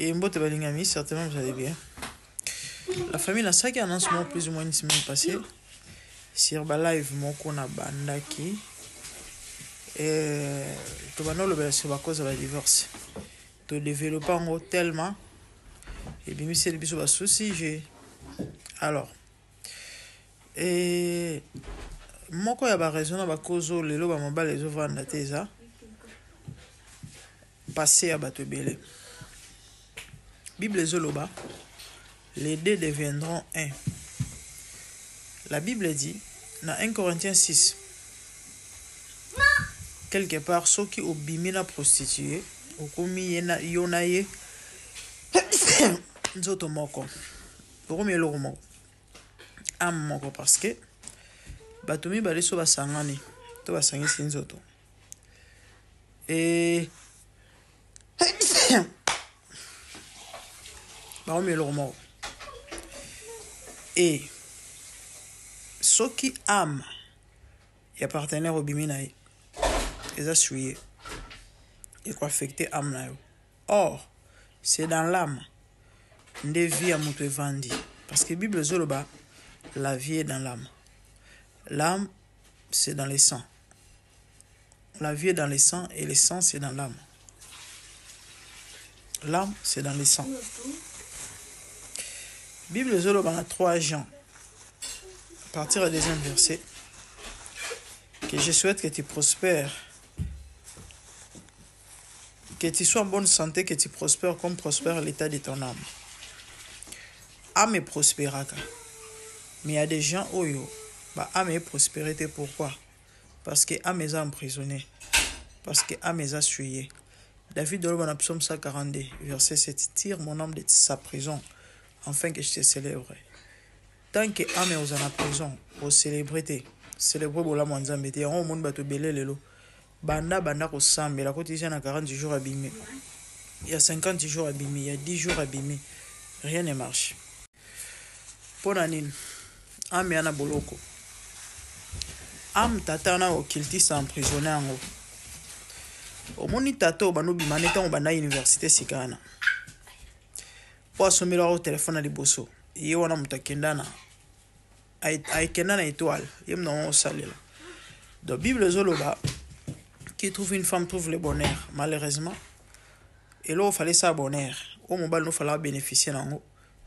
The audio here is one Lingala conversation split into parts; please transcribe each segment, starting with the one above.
Et Mbote Balingami, certainement vous allez bien. La famille n'a ça qui annonce plus ou moins une semaine passée. Sur la live, mon qu'on a bandaki. Et tout le monde c'est à cause de la divorce. Tu développes en tellement. Et bien, c'est le bisou à souci. Alors, et moi, quand il y a raison, à cause de l'eau, je vais les ouvrir dans la passer à Bateau Belé. Bible Zoloba, les deux deviendront un. La Bible dit, dans 1 Corinthiens 6, quelque part, ceux qui ont bimi la prostituée, ont commis yonaye, nzoto moko. Pour me le moko. Am moko parce que, batomi baleso basangani, to basangi sinzoto. Et et ceux qui aiment et partenaire au biminaï, ils ont suivi et quoi affecter âme. Or, c'est dans l'âme des vies à monter vendi. Parce que la Bible Zoloba, la vie est dans l'âme. L'âme, c'est dans les sangs. La vie est dans les sangs et les sangs, c'est dans l'âme. L'âme, c'est dans les sangs. Bible Zoloba a 3 Jean. À partir du 2e verset, que je souhaite que tu prospères, que tu sois en bonne santé, que tu prospères comme prospère l'état de ton âme. Âme est prospéraka. Mais il y a des gens où âme est prospérité. Pourquoi? Parce que âme est emprisonnée. Parce que âme est assuyée. David dans le psaume 142, verset 7, tire mon âme de sa prison, afin que je te célèbre. Tant que âme est en prison, au célébrité, célébrer pour la monzambe, et on monde bato belé lelo. Banda ko sambe, la côté à 40 jours abîmés. Il y a 50 jours abîmés, il y a 10 jours abîmés. Rien ne marche. Pour Anine, âme yana boloko. Âme tatana au kiltis emprisonné en haut. Au moni tato bano bimaneta au banda université sikana. Po asomela au téléphone à liboso. Ye wana mutakendana. Aikendana étoile. Yem non salela. Donc Bible Zoloba, qui trouve une femme trouve le bonheur, malheureusement. Et là, il fallait ça bonheur. Au moment où il fallait bénéficier d'ango.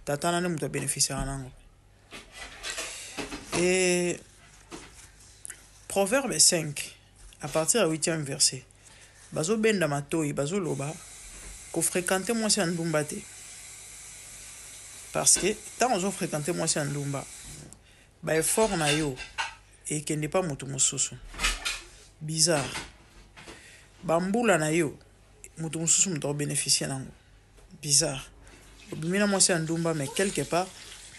Tatana ne muta bénéficier d'ango. Et Proverbe 5, à partir du 8e verset. Bazo benda matoi, bazo loba, ko fréquenter moi c'est ndumba te. Parce que tant on fréquenter moi c'est ndumba, ba effort na yo et que n'est pas mutu mususu. Bizarre. Bambula na yo, mutu mususu mutu bénéficier nango. Bizarre. Obimina moi c'est ndumba mais quelque part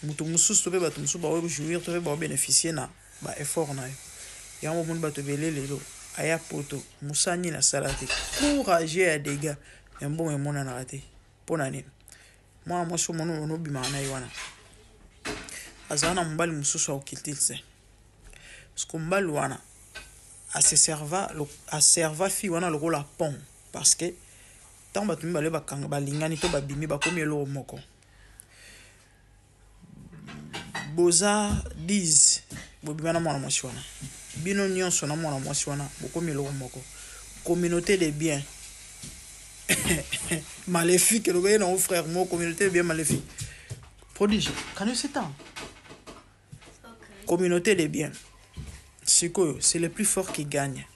mutu mususu tobe batu mususu ba jouir tobe ba bénéficier na ba effort na yo. Ya mo mun batu belé lelo. Aya poto musani na salate courage ya dégâts et bon et mon anarate pona nini moi so mono no bima na yiwana azana mbali mususu au kiltilse parce que mbali wana a serva fi wana le rôle à pont parce que tant batu mbale bakanga balingani to babimi bakomi lo moko boza 10 bobima na mwana mwasi wana bino nyonso na mwana mwasi wana bokomi lo moko communauté de biens maléfique le gars non frère mon communauté de biens maléfique prodige can you sit down communauté de biens c'est le plus fort qui gagne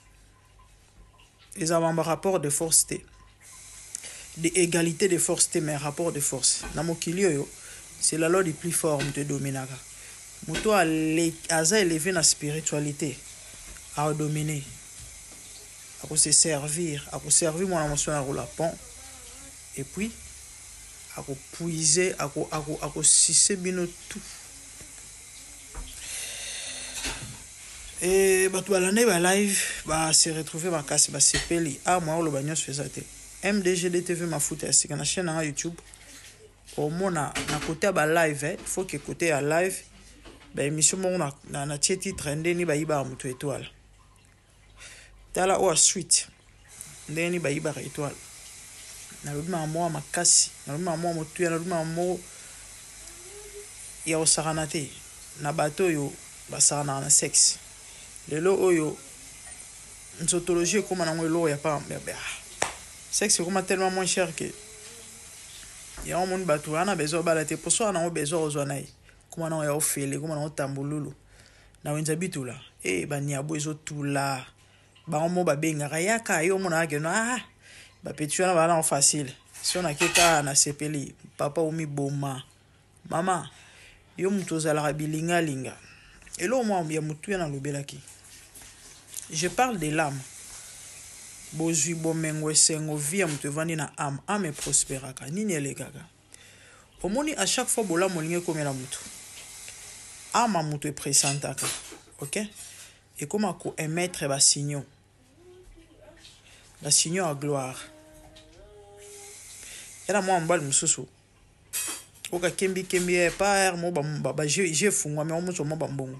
ils ont un rapport de force d'égalité de force mais rapport de force na mokili yo c'est la loi du plus fort te dominaka muto a élevé na spiritualité à dominer, à se servir mon émotion à la pont, et puis à puiser, à sisser bien tout. Et bah toi l'année bah live bah se retrouver ma casse bah c'est peli ah moi le bagnon fait ça MDGD TV ma foot c'est une chaîne sur YouTube au moins na côté bah live faut que côté à live bah émission mon na titre ndeni bah iba muto étoile tala ou suite ndeni ba iba étoile nalobi makambo makasi nalobi makambo motuya nalobi makambo ya osakana te na bato oyo basakanaka na sexe lelo oyo nzotologie ekóma nango eloko ya pa sexe ekóma tellement moins cher que yango moni bato wana besoin obala te po soka nango besoin ozwa na ye ekóma nango ya ofele ekóma nango tambululu na wenza bitula baniabo ezotula bango mo babengaka yaka yo omonaka keno bapeti wana bala nango facile so nakeka na sepeli papa omiboma mama yo mutu ozalaka bilingalinga eloko mwa ya motuya nalobelaki je parle de l'âme bozwi bomengo esengo vi ya moto evandi na ame prosperaka nini elekaka omoni à chaque fois bolamu olingi ekomela motu ama moto epresentaka ok ekóma koémettre basignaux ya gloire yana mwa mobali mosusu oka kembi par mo je fungwami omoso mo bambongo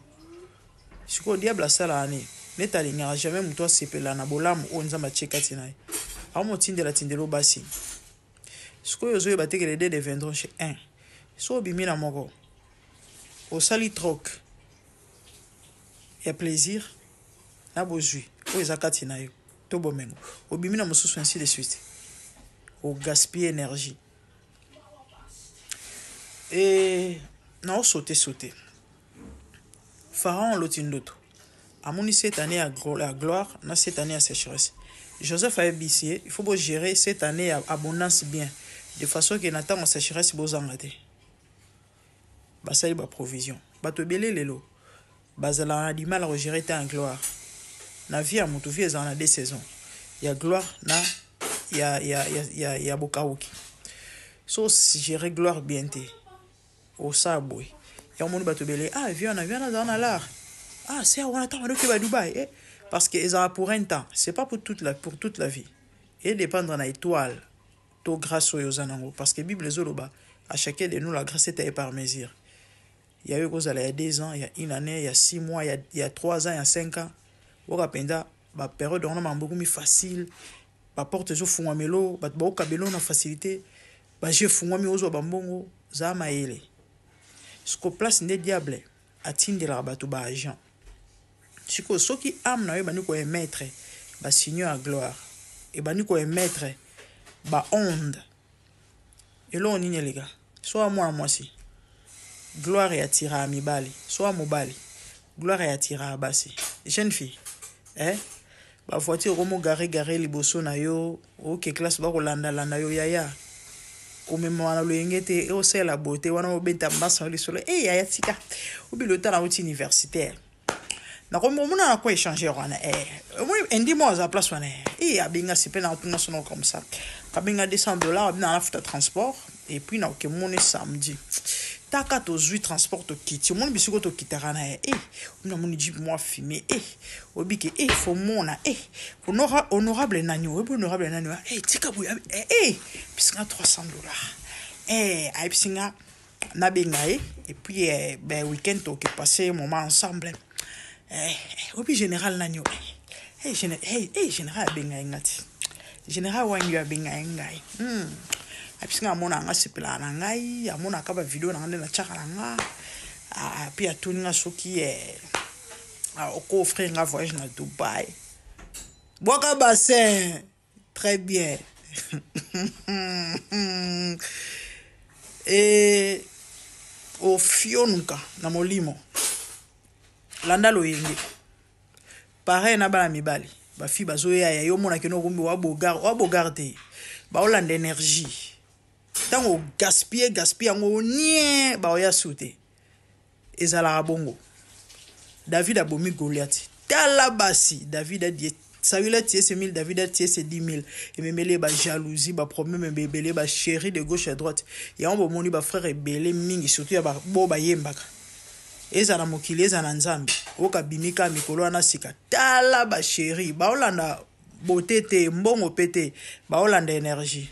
sikoyo diable asala ani neti alingaka jamais moto asepela na bolamu oyo nzambe atie kati na ye aomotindela basi sikoyo ozoyeba teke le 2 de 23 chez 1 so obimi na moko osali troc ya plaisir na bozwi oyo eza kati na yo to bomengo obimi na mosusu ainsi de suite ogaspille énergie et na sauter Pharaon loti ndoto amoni cette année à gloire na cette année à sécheresse Joseph a bisié il faut beau gérer cette année à abondance bien de façon que n'attend en sécheresse bozanga te basali ba provision bato belé lelo bazala na du mal à gérer ta en gloire na vie à moto vie ezana 2 saisons ya gloire na ya bokauki so si gérer gloire bien te au saboué ya moni bato belé viens dans l'art c'est on attend que va Dubaï parce que ça pour un temps c'est pas pour toute la vie et dépendre na étoile to grâce aux anango parce que Bible zoloba à chacun de nous la grâce est par mesure il y a eu cause il y a 2 ans il y a 1 année il y a 6 mois il y a 3 ans il y a 5 ans oka penda ba période on a beaucoup plus facile ba porte zo fungwa melo ba kabelo na facilité ba je fungwa mi ozo bambongo za maele ce que place des diable atindela bato ba agent siko soki âme na yo bani ko émettre ba signaux à gloire et bani ko émettre ba onde elo nini les gars soit moi si gloire et attira à mibali soit mobali gloire et attira à basi jeune fille ba voiture romo garé liboso na yo OK classe ba ko landa yo yaya o même wana lo ngete o c'est la beauté wana o beta mbasa le solo yaya tika o bi le temps na route universitaire na ko mona na ko échanger wana ndimo za place wana abinga sipe na tuna sono comme ça kabinga $200 na la futa transport et puis na ko mona samedi taka to zui transport to kiti mon bisiko to kitara na na moni jip moi filmé obike faut mona honorable nani honorable nani tika boya pisanga $300 ai pisanga na benga et puis week-end to que passer moment ensemble obi général nani général benga ngati général wangi benga ngai apisinga mona nga sepela na ngai amona ka ba video na ngane na chaka nga puis atuninga soki oko offrir nga voyage na Dubaï boka bassin très bien et au fionuka na molimo landa lo yenge pareil na bana mibali ba fi bazoya ya yo mona keno kumbi wa bogar te ba olanda énergie tango gaspiller ngo nie ba oya souté ezala bongo David a bomi Goliath tala basi David a dit Saül a tué 1000 David a tué 10 000 et memele ba jalousie ba problème bebele ba chéri de gauche à droite ya on bomoni ba frère ebele mingi surtout ya ba bo ba yembaka ezala mokili ezala nzambe oka bimika mikolo na sika tala ba chéri ba olanda botete mbongo pété ba olanda énergie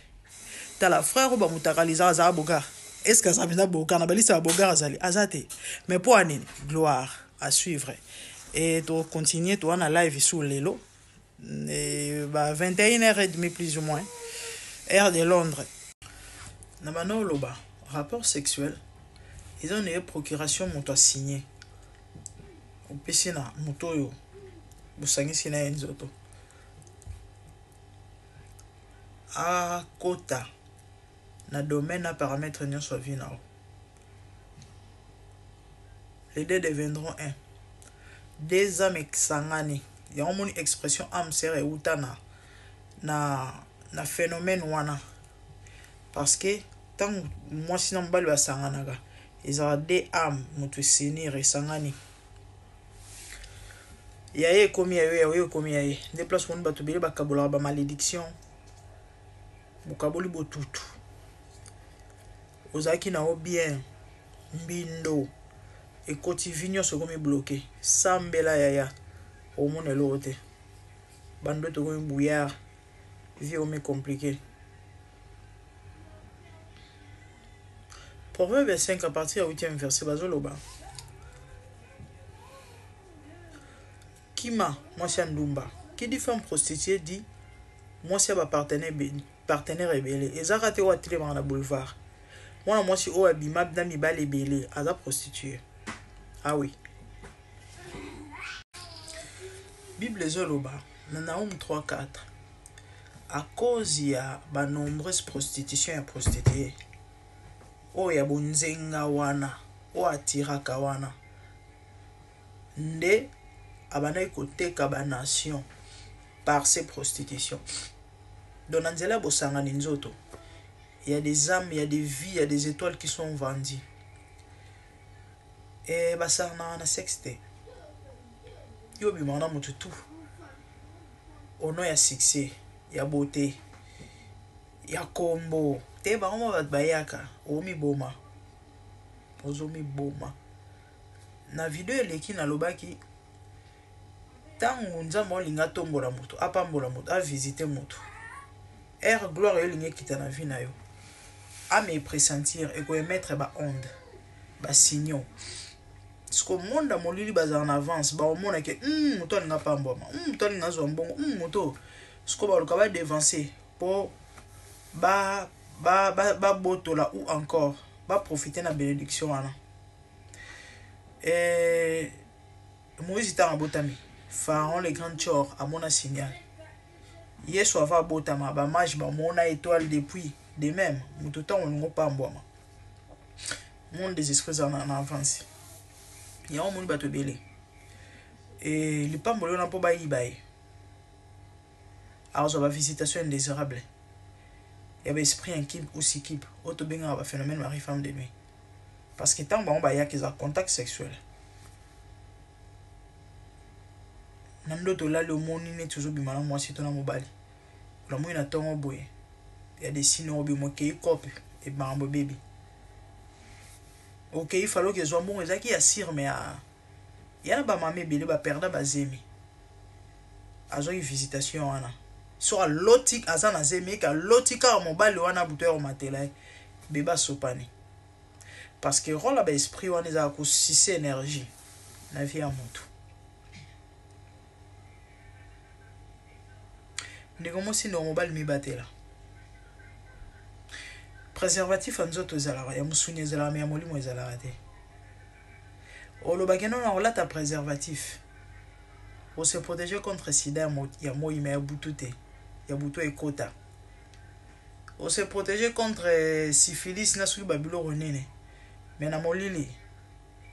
tala frère ba mutakaliza za boga est-ce que ça vient boga na balisa boga azali azate mais pour année gloire à suivre et to continuer to na live sur lelo et 21h30 plus ou moins Air de Londres. Namano loba, rapport sexuel. Ils ont une procuration moto a signé. Au piscina, moto yo. Busangi na enzoto. A kota. Na domaine na paramètre nyon soit vie nao. Les deux deviendront un. Deux âmes exangani. Il y a une expression âme sere utana. Na phénomène wana. Parce que tant moi sinon mbali ba sanganaga. Ils ont des âmes mutu sinir et sangani. Yaye komi yaye komi yaye. Déplace mon bato bele bakabola ba malédiction. Bukaboli botutu. Ozaki na o bien mbindo. Et continuer ce comme bloqué. Sambela yaya. Au monde l'autre. Bando to comme bouillard. Vie au compliqué. Proverbe 5 à partir du 8e verset bazoloba. Kima, moi c'est Ndumba. Qui dit femme prostituée dit moi c'est ma partenaire rebelle. Et ça raté ou attiré dans la boulevard. Moi c'est au abimab dans mi bal rebelle. À la prostituée. Ah oui. Bible zoloba. Nanaum 3-4. À cause il y a de nombreuses prostitutions et prostituées. O ya bunzenga wana. O atiraka wana. Nde abana koteka ba nation par ces prostitutions. Dans Nanzela Bosanga Ninzoto, il y a des âmes, il y a des vies, il y a des étoiles qui sont vendues. Et basarna na sexte. Yo bimana mututu. Ono ya succès, ya beauté, ya combo. Te ba mo bayaka, omi boma. Ozomi boma. Na video eleki na lobaki tangu nzambo linga tombola moto, apambola moto, a visiter moto. Air gloire yo linga kita na vie na yo. A me pressentir et ko émettre ba onde, ba signaux. Ce que monde a molili baza en avance, ba o mona ke moto linga pamboma, moto linga zo mbongo, moto. Ce que ba lo ka devancer pour ba botola ou encore ba profiter na bénédiction wana. Et Moïse t'a botami. Pharaon les grands chors à mon signal. Yesu ava botama ba mage ba mona étoile depuis de même. Mututa on ngo pa mboma. Monde des esprits en avance. Il y a un monde bato belé. Et les pambolo na po ba yibaye. Alors ça va visitation indésirable. Il y a esprit inquible ou sikib. Auto benga ba phénomène mari femme de nuit. Parce que tant on ba ya qu'ils a contact sexuel. Nando là le monde n'est toujours bimala moi si ton mobile. La moine a ton boy. Il y a des signes au bimo qui copie et bambo baby. OK, il fallait que soit bon ezaki assire mais il y a ba mamé belé ba perdre ba zemi. Azo une visitation wana. Sur lotique azana zemi ka lotika mobile wana buteur matela beba sopani. Parce que rôle ba esprit wana za ko sisi énergie na vie à mutu. Ne comment si no mobile mi batela. Préservatif en zoto zala ya musunye zala me amoli mo zala te. O lo bageno na olata préservatif. Pour se protéger contre sida ya mo ime butute. Ya buto ekota. O se protéger contre syphilis na sui babilo renene. Mais na molili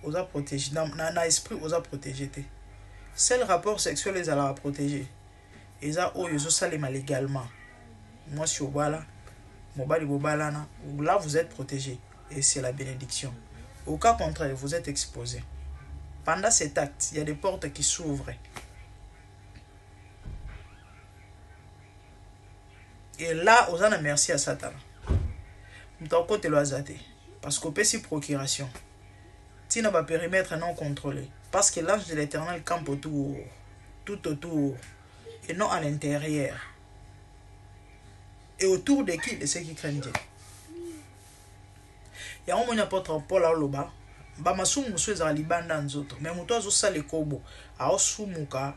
oza protéger na esprit oza protéger te. Seul rapport sexuel les ala protéger. Eza oyo zo salema légalement. Moi si obala mobali bobalana, là vous êtes protégé et c'est la bénédiction. Au cas contraire, vous êtes exposé. Pendant cet acte, il y a des portes qui s'ouvrent. Et là, on a merci à Satan. Parce qu'au PC procuration, tu n'as pas périmètre non contrôlé. Parce que l'ange de l'Éternel campe autour, tout autour, et non à l'intérieur. Et autour de qui? De ceux qui craignent Dieu. Il y a un moment apôtre Paul à l'oba. Bamasumu sweza libanda nzoto. Mais muto azo sale kobo. Aosumuka.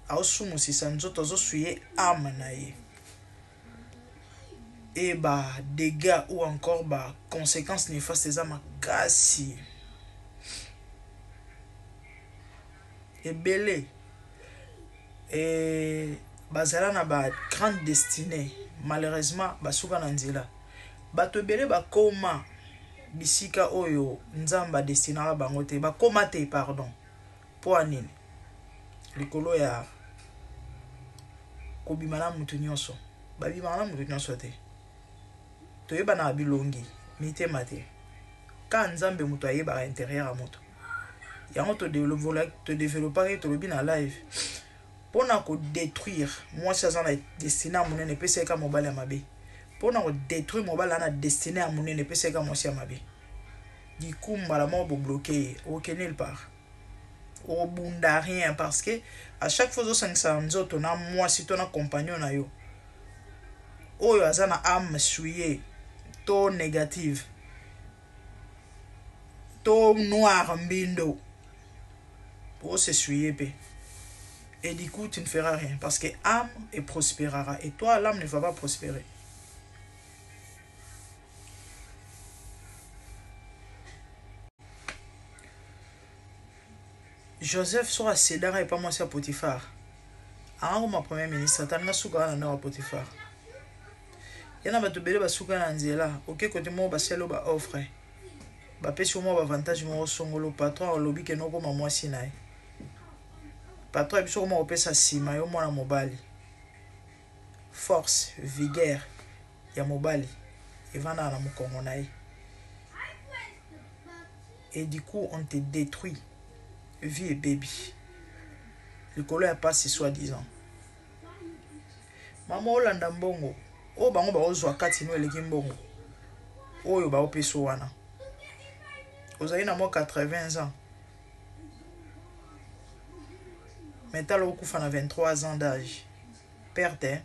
Aosumu sisa nzoto azo suye âme na ye. et dégâts ou encore conséquences néfastes eza makasi ebele et bazala na grande destinée malheureusement basuka na nzela bato ebele bakoma bisika oyo nzamba destinaka bango te bakoma te pardon po anini likolo ya kobima na mutu nyonso babimaka na mutu nyonso te toyeba na bilongi mitema te ka nzambe mutu ayebaka intérieur ya mutu yango todevelopaki tolobi na live mpona kodétruire mwasi aza na destine ya monene epesa eka mobali ya mabe mpona kodétruire mobali ana destine ya monene epesa eka mwasi ya mabe diku mbala moko bobloke ye okende nulle part obunda rien parce que à chaque fois ozosangisa nzoto na mwasi to na compagnon na yo oyo aza na âme souillée to négative to noir mbindo se souiller pe et du coup tu ne feras rien parce que âme et prospérera et toi l'âme ne va pas prospérer. Joseph sera cédara et pas moi c'est Potiphar. En ma premier ministre tanga suka na Potiphar. Yana bato bele basuka na nzela OK côté mo ba selo ba offre. Ba pesi mo ba avantage mo songolo patron lobi ke noko ma mwasi nae. Patron biso ko mo opesa sima yo mwana mobali. Force, vigueur ya mobali evana na mukongo nae. Et du coup on te détruit. Vie et baby. Le colon a passé soi-disant. Maman Olanda mbongo. O bango ba ozwa kati no eleki mbongo. Oyo ba opeso wana. Ozali na mo 80 ans. Maintenant okufa na 23 ans d'âge. Perte.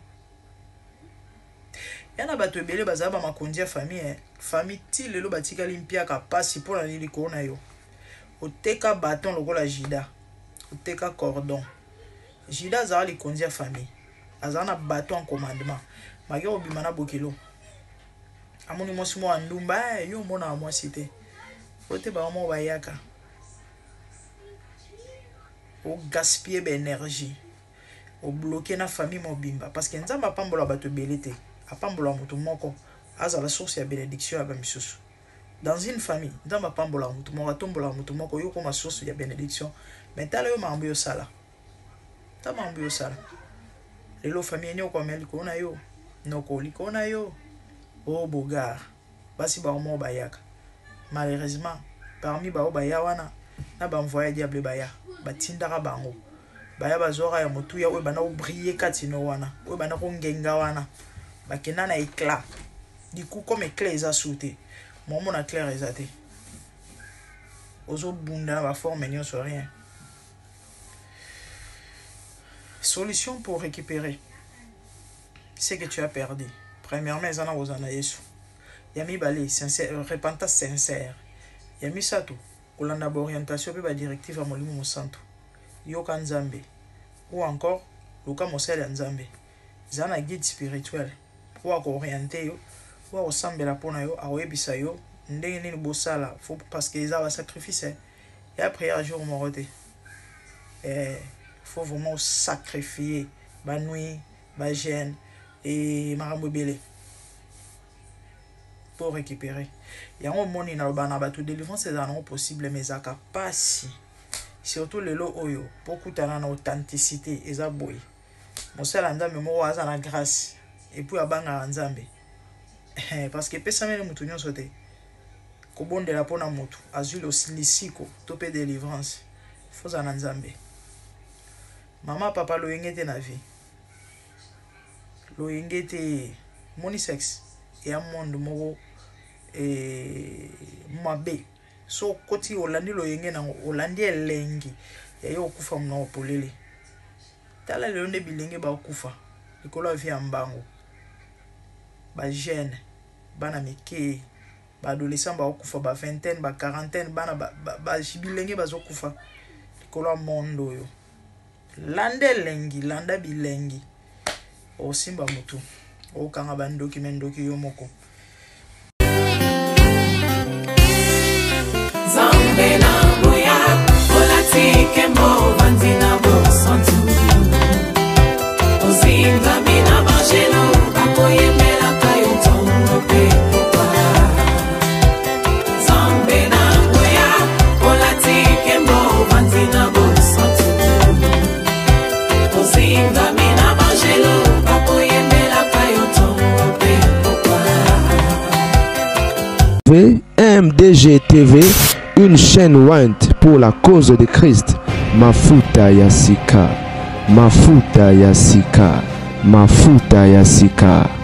Yana bato ebele bazaba makondia famille. Famille ti lelo batikali mpiaka pasi pona lili kona yo. Oteka bâton lokola Jida. Oteka cordon. Jida azala likonzi ya famille. Azala na bâton en commandement. Mage obima na bokelo. Amoni mwasi mo andumba yo mona mwasi te. Ote ba mo bayaka. O gaspiller l'énergie. O bloquer na famille mobimba parce que nzamba pambola bato belete. Apambola mutu moko azala source ya bénédiction ya bamisusu. Dans une famille, dans ma pambola mutu moko tombola mutu moko yo koma source ya bénédiction. Mais tala yo mambo yo sala. Ta mambo yo sala. Lelo famille nyo kwa meli kona yo. Noko likona yo. Oh bogar. Basi ba mo bayaka. Malheureusement, parmi ba obaya wana na ba envoyer diable baya. Ba tindaka bango. Baya bazora ya mutu ya we bana briller katino wana. We bana ko ngenga wana. Ba kena na éclat. Du coup comme éclat eza sauté. Mon a clair exaté. Ozo bunda va forme n'y sur rien. Solution pour récupérer ce que tu as perdu. Premièrement, zana ozana Yesu. Yami balé sincère, repentance sincère. Yami sato. Olanda orientation pe ba directive à molimo mo santo. Yoka nzambe. Ou encore loka mosala nzambe. Zana guide spirituel. Pour orienter yo. Wa osambela pona yo awebisa yo ndenge nini bosala faut parce que ça va sacrifice et après un jour morote faut vraiment sacrifier ba nuit ba jeûne et marambo belé pour récupérer yango moni na bana bato délivrance c'est non possible mais zaka pasi surtout le lo oyo beaucoup tana na authenticité eza boy mosala nzambe mo waza na grâce et puis abanga nzambe. Parce que pesame le mutu nyonso te kobondela pona mutu azuli aussi lisiko tope délivrance foza na nzambe mama papa loyenge te na vie loyenge te moni sexe ya monde moko mabe so koti olandi loyenge na olandi elengi ya yo okufa mna opolele tala lelo nde bilenge ba okufa likolo ya vie ya mbango ba jeune bana mike ba adolescent ba okufa ba vingtaine ba quarantaine bana ba bilenge bazokufa likolo mondo yo lande lengi landa bilengi osimba mutu okanga bandoki mendoki yo moko. Zambe na boya olatike mo vanzina bo santu ozinga mina bajelo bakoye mela kayo tongo pe popa. Zambe na boya olatike mo vanzina bo santu ozinga mina bajelo bakoye mela kayo tongo pe popa. MDG TV, une chaîne Wint pour la cause de Christ. Mafuta Yasika, Mafuta Yasika, Mafuta Yasika.